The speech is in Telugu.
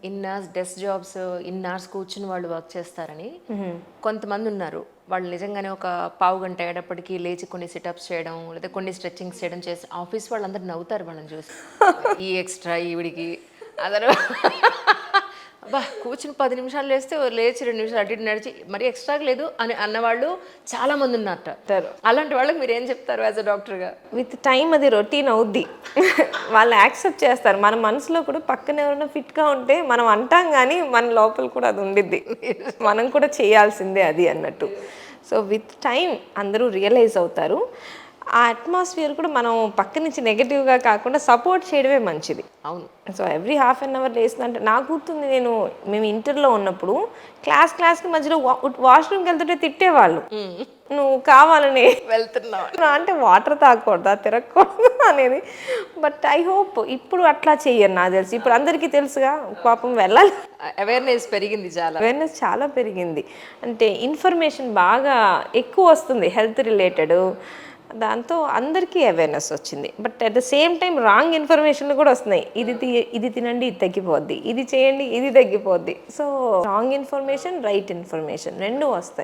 In hours desk jobs in hours కూర్చుని వాళ్ళు వర్క్ చేస్తారని. కొంతమంది ఉన్నారు వాళ్ళు నిజంగానే ఒక పావు గంట అయ్యేటప్పటికి లేచి కొన్ని సిటప్స్ చేయడం లేదా కొన్ని స్ట్రెచ్చింగ్స్ చేయడం చేసి ఆఫీస్ వాళ్ళందరూ నవ్వుతారు వాళ్ళని చూసి. ఈ ఎక్స్ట్రా ఈవిడికి అదరు అబ్బా కూర్చుని 10 నిమిషాలు లేచి 2 నిమిషాలు అటు ఇటు నడిచి మరీ ఎక్స్ట్రాగా లేదు అని అన్నవాళ్ళు చాలా మంది ఉన్నారు. అలాంటి వాళ్ళకి మీరు ఏం చెప్తారు యాజ్ అ డాక్టర్గా? విత్ టైం అది రొటీన్ అవుద్ది. వాళ్ళు యాక్సెప్ట్ చేస్తారు. మన మనసులో కూడా పక్కన ఎవరైనా ఫిట్గా ఉంటే మనం అంటాం, కానీ మన లోపల కూడా అది ఉండిద్ది, మనం కూడా చేయాల్సిందే అది అన్నట్టు. సో విత్ టైం అందరూ రియలైజ్ అవుతారు. ఆ అట్మాస్ఫియర్ కూడా మనం పక్క నుంచి నెగిటివ్గా కాకుండా సపోర్ట్ చేయడమే మంచిది. అవును. So every half an hour లేస్తుందంటే నాకు గుర్తుంది, మేము ఇంటర్లో ఉన్నప్పుడు క్లాస్కి మధ్యలో వాష్రూమ్కి వెళ్తుంటే తిట్టేవాళ్ళు, నువ్వు కావాలని వెళ్తున్నావు అంటే వాటర్ తాగకూడదా, తిరగకూడదు అనేది. బట్ ఐ హోప్ ఇప్పుడు అట్లా చెయ్యను. నాకు తెలిసి ఇప్పుడు అందరికీ తెలుసుగా, పాపం వెళ్ళాలి. అవేర్నెస్ పెరిగింది, అవేర్నెస్ చాలా పెరిగింది. అంటే ఇన్ఫర్మేషన్ బాగా ఎక్కువ వస్తుంది హెల్త్ రిలేటెడ్, దాంతో అందరికీ అవేర్నెస్ వచ్చింది. But at the same time wrong ఇన్ఫర్మేషన్లు కూడా వస్తున్నాయి. ఇది తినండి ఇది తగ్గిపోద్ది, ఇది చేయండి ఇది తగ్గిపోద్ది. So wrong information right information రెండు వస్తాయి.